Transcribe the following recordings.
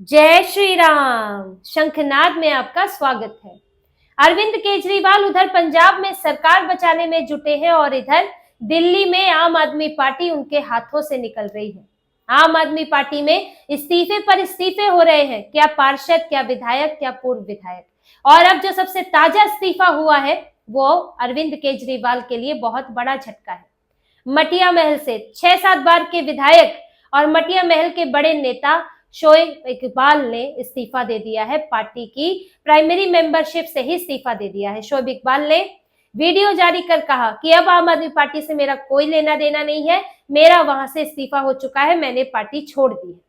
जय श्री राम। शंखनाद में आपका स्वागत है। अरविंद केजरीवाल उधर पंजाब में सरकार बचाने में जुटे हैं और इधर दिल्ली में आम आदमी पार्टी उनके हाथों से निकल रही है। आम आदमी पार्टी में इस्तीफे पर इस्तीफे हो रहे हैं, क्या पार्षद, क्या विधायक, क्या पूर्व विधायक। और अब जो सबसे ताजा इस्तीफा हुआ है वो अरविंद केजरीवाल के लिए बहुत बड़ा झटका है। मटिया महल से 6-7 बार के विधायक और मटिया महल के बड़े नेता शोएब इकबाल ने इस्तीफा दे दिया है। पार्टी की प्राइमरी मेंबरशिप से ही इस्तीफा दे दिया है। शोएब इकबाल ने वीडियो जारी कर कहा कि अब आम आदमी पार्टी से मेरा कोई लेना देना नहीं है, मेरा वहां से इस्तीफा हो चुका है, मैंने पार्टी छोड़ दी है।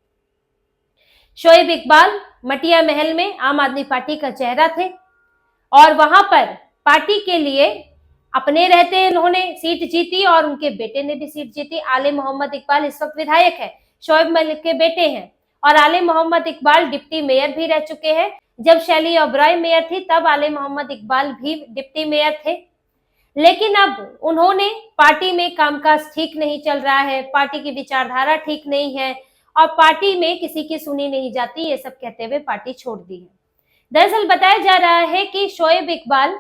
शोएब इकबाल मटिया महल में आम आदमी पार्टी का चेहरा थे और वहां पर पार्टी के लिए अपने रहते उन्होंने सीट जीती और उनके बेटे ने भी सीट जीती। आले मोहम्मद इकबाल इस वक्त विधायक है, शोएब मलिक के बेटे हैं। और आले मोहम्मद इकबाल डिप्टी मेयर भी रह चुके हैं। जब शैली ओबराय मेयर थी तब आले मोहम्मद इकबाल भी डिप्टी मेयर थे। लेकिन अब उन्होंने पार्टी में कामकाज ठीक नहीं चल रहा है, पार्टी की विचारधारा ठीक नहीं है और पार्टी में किसी की सुनी नहीं जाती, ये सब कहते हुए पार्टी छोड़ दी है। दरअसल बताया जा रहा है कि शोएब इकबाल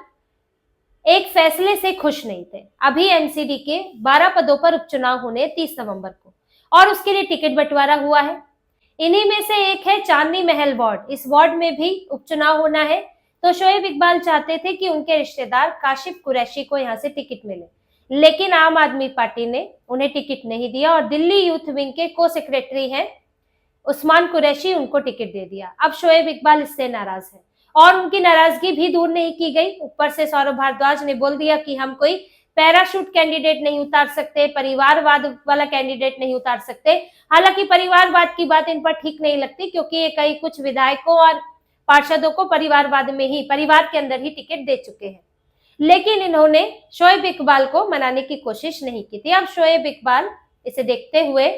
एक फैसले से खुश नहीं थे। अभी एमसीडी के 12 पदों पर उपचुनाव होने 30 नवंबर को और उसके लिए टिकट बंटवारा हुआ है। इन्हीं में से एक है चांदनी महल वार्ड। इस वार्ड में भी उपचुनाव होना है, तो शोएब इकबाल चाहते थे कि उनके रिश्तेदार काशिफ कुरैशी को यहां से टिकट मिले, लेकिन आम आदमी पार्टी ने उन्हें टिकट नहीं दिया और दिल्ली यूथ विंग के को सेक्रेटरी हैं उस्मान कुरैशी, उनको टिकट दे दिया। अब शोएब इकबाल इससे नाराज है और उनकी नाराजगी भी दूर नहीं की गई। ऊपर से सौरभ भारद्वाज ने बोल दिया कि हम कोई पैराशूट कैंडिडेट नहीं उतार सकते, परिवारवाद वाला कैंडिडेट नहीं उतार सकते। हालांकि परिवारवाद की बात इन पर ठीक नहीं लगती, क्योंकि ये कई कुछ विधायकों और पार्षदों को परिवारवाद में ही, परिवार के अंदर ही टिकट दे चुके हैं। लेकिन इन्होंने शोएब इकबाल को मनाने की कोशिश नहीं की थी। अब शोएब इकबाल इसे देखते हुए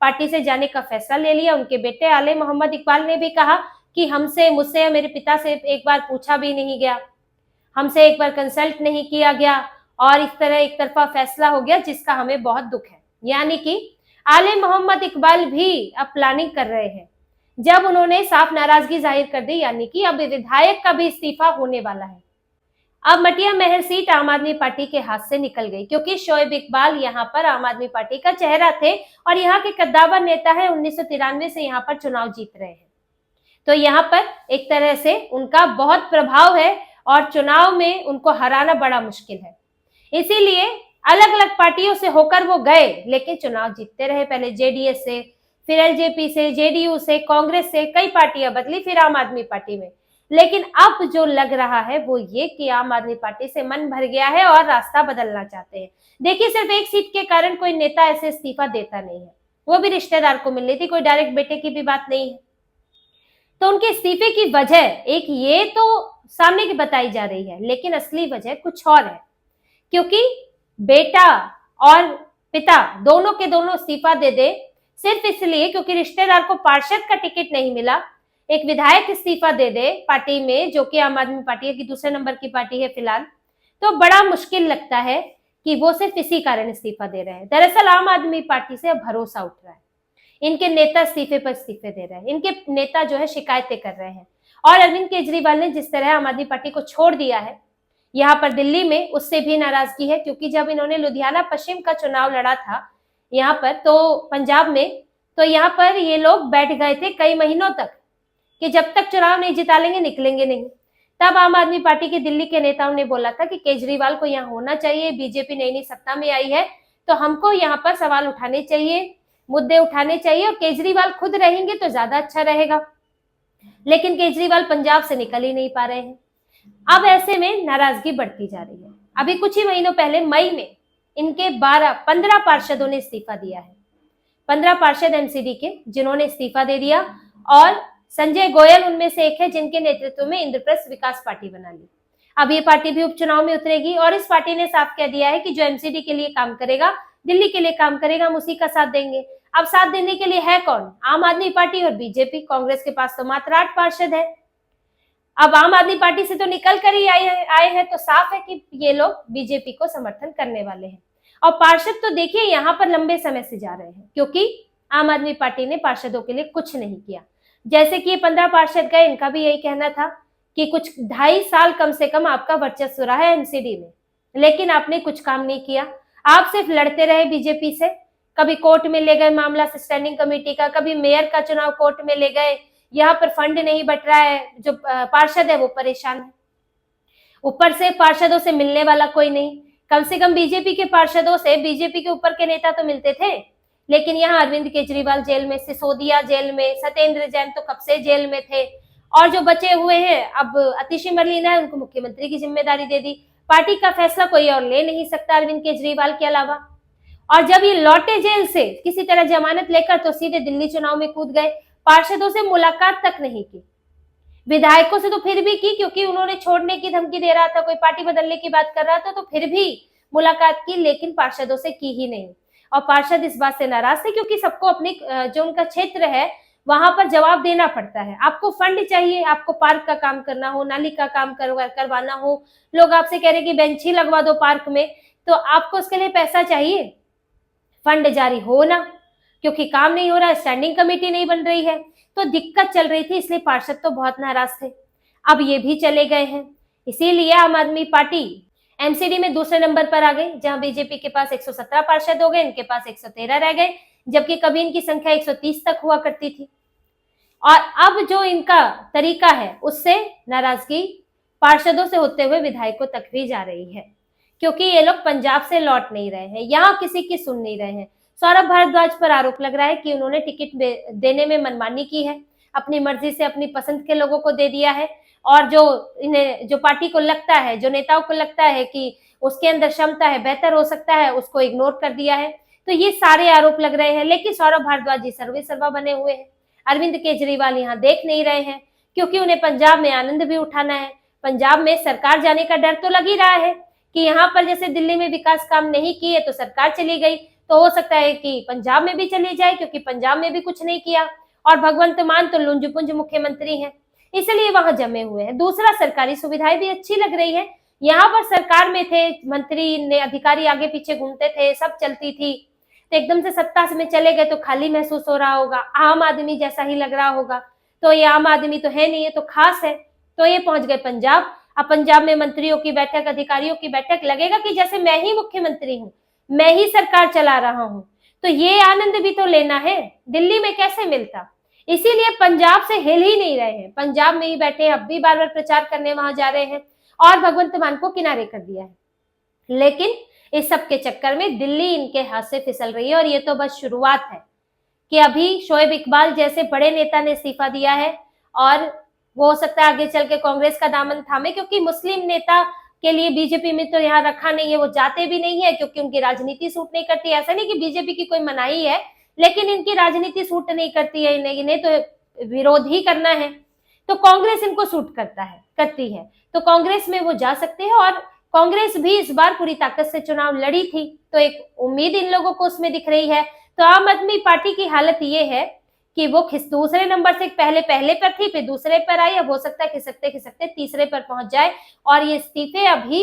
पार्टी से जाने का फैसला ले लिया। उनके बेटे आले मोहम्मद इकबाल ने भी कहा कि हमसे, मुझसे या मेरे पिता से एक बार पूछा भी नहीं गया, हमसे एक बार कंसल्ट नहीं किया गया और इस तरह एक तरफा फैसला हो गया जिसका हमें बहुत दुख है। यानी कि आले मोहम्मद इकबाल भी अब प्लानिंग कर रहे हैं। जब उन्होंने साफ नाराजगी जाहिर कर दी, यानी कि अब विधायक का भी इस्तीफा होने वाला है। अब मटिया महल सीट आम आदमी पार्टी के हाथ से निकल गई, क्योंकि शोएब इकबाल यहाँ पर आम आदमी पार्टी का चेहरा थे और यहाँ के कद्दावर नेता है, 1993 से यहाँ पर चुनाव जीत रहे हैं। तो यहाँ पर एक तरह से उनका बहुत प्रभाव है और चुनाव में उनको हराना बड़ा मुश्किल है। इसीलिए अलग अलग पार्टियों से होकर वो गए, लेकिन चुनाव जीतते रहे। पहले जेडीएस से, फिर एलजेपी से, जेडीयू से, कांग्रेस से, कई पार्टियां बदली, फिर आम आदमी पार्टी में। लेकिन अब जो लग रहा है वो ये कि आम आदमी पार्टी से मन भर गया है और रास्ता बदलना चाहते हैं। देखिए, सिर्फ एक सीट के कारण कोई नेता ऐसे इस्तीफा देता नहीं है, वो भी रिश्तेदार को मिल रही थी, कोई डायरेक्ट बेटे की भी बात नहीं है। तो उनके इस्तीफे की वजह एक ये तो सामने की बताई जा रही है, लेकिन असली वजह कुछ और है। क्योंकि बेटा और पिता दोनों के दोनों इस्तीफा दे दे सिर्फ इसलिए क्योंकि रिश्तेदार को पार्षद का टिकट नहीं मिला, एक विधायक इस्तीफा दे दे पार्टी में, जो कि आम आदमी पार्टी की दूसरे नंबर की पार्टी है फिलहाल, तो बड़ा मुश्किल लगता है कि वो सिर्फ इसी कारण इस्तीफा दे रहे हैं। दरअसल आम आदमी पार्टी से अब भरोसा उठ रहा है। इनके नेता इस्तीफे पर इस्तीफे दे रहे हैं, इनके नेता जो है शिकायतें कर रहे हैं। और अरविंद केजरीवाल ने जिस तरह आम आदमी पार्टी को छोड़ दिया है यहाँ पर दिल्ली में, उससे भी नाराजगी है। क्योंकि जब इन्होंने लुधियाना पश्चिम का चुनाव लड़ा था यहाँ पर, तो पंजाब में, तो यहाँ पर ये लोग बैठ गए थे कई महीनों तक कि जब तक चुनाव नहीं जिता लेंगे निकलेंगे नहीं। तब आम आदमी पार्टी के दिल्ली के नेताओं ने बोला था कि केजरीवाल को यहाँ होना चाहिए, बीजेपी नई नई सत्ता में आई है तो हमको यहाँ पर सवाल उठाने चाहिए, मुद्दे उठाने चाहिए और केजरीवाल खुद रहेंगे तो ज्यादा अच्छा रहेगा। लेकिन केजरीवाल पंजाब से निकल ही नहीं पा रहे हैं। अब ऐसे में नाराजगी बढ़ती जा रही है। अभी कुछ ही महीनों पहले मई में इनके 15 पार्षदों ने इस्तीफा दिया है। 15 पार्षद एमसीडी के, जिन्होंने इस्तीफा दे दिया और संजय गोयल उनमें से एक है, जिनके नेतृत्व में इंद्रप्रस्थ विकास पार्टी बना ली। अब ये पार्टी भी उपचुनाव में उतरेगी और इस पार्टी ने साफ कह दिया है कि जो एमसीडी के लिए काम करेगा, दिल्ली के लिए काम करेगा, हम उसी का साथ देंगे। अब साथ देने के लिए है कौन? आम आदमी पार्टी और बीजेपी। कांग्रेस के पास तो मात्र 8 पार्षद है। अब आम आदमी पार्टी से तो निकल कर ही आए हैं, तो साफ है कि ये लोग बीजेपी को समर्थन करने वाले हैं। और पार्षद तो देखिए यहाँ पर लंबे समय से जा रहे हैं, क्योंकि आम आदमी पार्टी ने पार्षदों के लिए कुछ नहीं किया। जैसे कि ये 15 पार्षद गए, इनका भी यही कहना था कि कुछ 2.5 साल कम से कम आपका वर्चस्व रहा है एमसीडी में, लेकिन आपने कुछ काम नहीं किया। आप सिर्फ लड़ते रहे बीजेपी से, कभी कोर्ट में ले गए मामला स्टैंडिंग कमेटी का, कभी मेयर का चुनाव कोर्ट में ले गए, यहाँ पर फंड नहीं बट रहा है, जो पार्षद है वो परेशान है, ऊपर से पार्षदों से मिलने वाला कोई नहीं। कम से कम बीजेपी के पार्षदों से बीजेपी के ऊपर के नेता तो मिलते थे, लेकिन यहाँ अरविंद केजरीवाल जेल में, सिसोदिया जेल में, सत्येंद्र जैन तो कब से जेल में थे, और जो बचे हुए हैं अब आतिशी मरलीना है, उनको मुख्यमंत्री की जिम्मेदारी दे दी। पार्टी का फैसला कोई और ले नहीं सकता अरविंद केजरीवाल के अलावा। और जब ये लौटे जेल से किसी तरह जमानत लेकर तो सीधे दिल्ली चुनाव में कूद गए, पार्षदों से मुलाकात तक नहीं की, विधायकों से तो फिर भी की क्योंकि उन्होंने छोड़ने की धमकी दे रहा था, कोई पार्टी बदलने की बात कर रहा था, तो फिर भी मुलाकात की, लेकिन पार्षदों से की ही नहीं। और पार्षद इस बात से नाराज थे क्योंकि सबको अपनी जो उनका क्षेत्र है वहां पर जवाब देना पड़ता है। आपको फंड चाहिए, आपको पार्क का काम करना हो, नाली का काम करवाना हो, लोग आपसे कह रहे कि बेंच ही लगवा दो पार्क में, तो आपको उसके लिए पैसा चाहिए, फंड जारी हो ना, क्योंकि काम नहीं हो रहा, स्टैंडिंग कमेटी नहीं बन रही है, तो दिक्कत चल रही थी, इसलिए पार्षद तो बहुत नाराज थे। अब ये भी चले गए हैं, इसीलिए आम आदमी पार्टी एमसीडी में दूसरे नंबर पर आ गई, जहां बीजेपी के पास 117 पार्षद हो गए, इनके पास 113 रह गए, जबकि कभी इनकी संख्या 130 तक हुआ करती थी। और अब जो इनका तरीका है उससे नाराजगी पार्षदों से होते हुए विधायकों तक भी जा रही है, क्योंकि ये लोग पंजाब से लौट नहीं रहे हैं, यहाँ किसी की सुन नहीं रहे हैं। सौरभ भारद्वाज पर आरोप लग रहा है कि उन्होंने टिकट देने में मनमानी की है, अपनी मर्जी से अपनी पसंद के लोगों को दे दिया है, और जो पार्टी को लगता है, जो नेताओं को लगता है कि उसके अंदर क्षमता है, बेहतर हो सकता है, उसको इग्नोर कर दिया है। तो ये सारे आरोप लग रहे हैं, लेकिन सौरभ भारद्वाज जी सर्वे सर्वा बने हुए हैं। अरविंद केजरीवाल यहाँ देख नहीं रहे हैं, क्योंकि उन्हें पंजाब में आनंद भी उठाना है। पंजाब में सरकार जाने का डर तो लग ही रहा है कि यहाँ पर जैसे दिल्ली में विकास काम नहीं किए तो सरकार चली गई, तो हो सकता है कि पंजाब में भी चली जाए, क्योंकि पंजाब में भी कुछ नहीं किया, और भगवंत मान तो लुंजपुंज मुख्यमंत्री हैं, इसलिए वहां जमे हुए हैं। दूसरा, सरकारी सुविधाएं भी अच्छी लग रही है, यहाँ पर सरकार में थे, मंत्री ने अधिकारी आगे पीछे घूमते थे, सब चलती थी, तो एकदम से सत्ता में चले गए तो खाली महसूस हो रहा होगा, आम आदमी जैसा ही लग रहा होगा। तो ये आम आदमी तो है नहीं, ये तो खास है। तो ये पहुंच गए पंजाब। अब पंजाब में मंत्रियों की बैठक, अधिकारियों की बैठक, लगेगा कि जैसे मैं ही मुख्यमंत्री हूँ, मैं ही सरकार चला रहा हूँ। तो ये आनंद भी तो लेना है, दिल्ली में कैसे मिलता। इसीलिए पंजाब से हिल ही नहीं रहे हैं, पंजाब में ही बैठे, अब भी बार बार प्रचार करने वहां जा रहे हैं, और भगवंत मान को किनारे कर दिया है। लेकिन इस सब के चक्कर में दिल्ली इनके हाथ से फिसल रही है, और ये तो बस शुरुआत है कि अभी शोएब इकबाल जैसे बड़े नेता ने इस्तीफा दिया है, और वो हो सकता है आगे चल के कांग्रेस का दामन थामे, क्योंकि मुस्लिम नेता के लिए बीजेपी में तो यहाँ रखा नहीं है, वो जाते भी नहीं है क्योंकि उनकी राजनीति सूट नहीं करती। ऐसा नहीं कि बीजेपी की कोई मनाही है, लेकिन इनकी राजनीति सूट नहीं करती है, इन्हें तो विरोध ही करना है, तो कांग्रेस इनको सूट करती है, तो कांग्रेस में वो जा सकते हैं। और कांग्रेस भी इस बार पूरी ताकत से चुनाव लड़ी थी, तो एक उम्मीद इन लोगों को उसमें दिख रही है। तो आम आदमी पार्टी की हालत ये है कि वो दूसरे नंबर से पहले पर थी, फिर दूसरे पर आई, अब हो सकता है खिसकते खिसकते तीसरे पर पहुंच जाए। और ये इस्तीफे अभी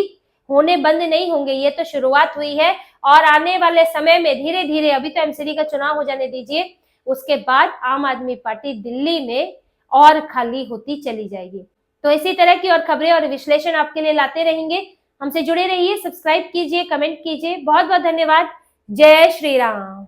होने बंद नहीं होंगे, ये तो शुरुआत हुई है, और आने वाले समय में धीरे धीरे, अभी तो एमसीडी का चुनाव हो जाने दीजिए, उसके बाद आम आदमी पार्टी दिल्ली में और खाली होती चली जाएगी। तो इसी तरह की और खबरें और विश्लेषण आपके लिए लाते रहेंगे, हमसे जुड़े रहिए, सब्सक्राइब कीजिए, कमेंट कीजिए। बहुत बहुत धन्यवाद। जय श्री राम।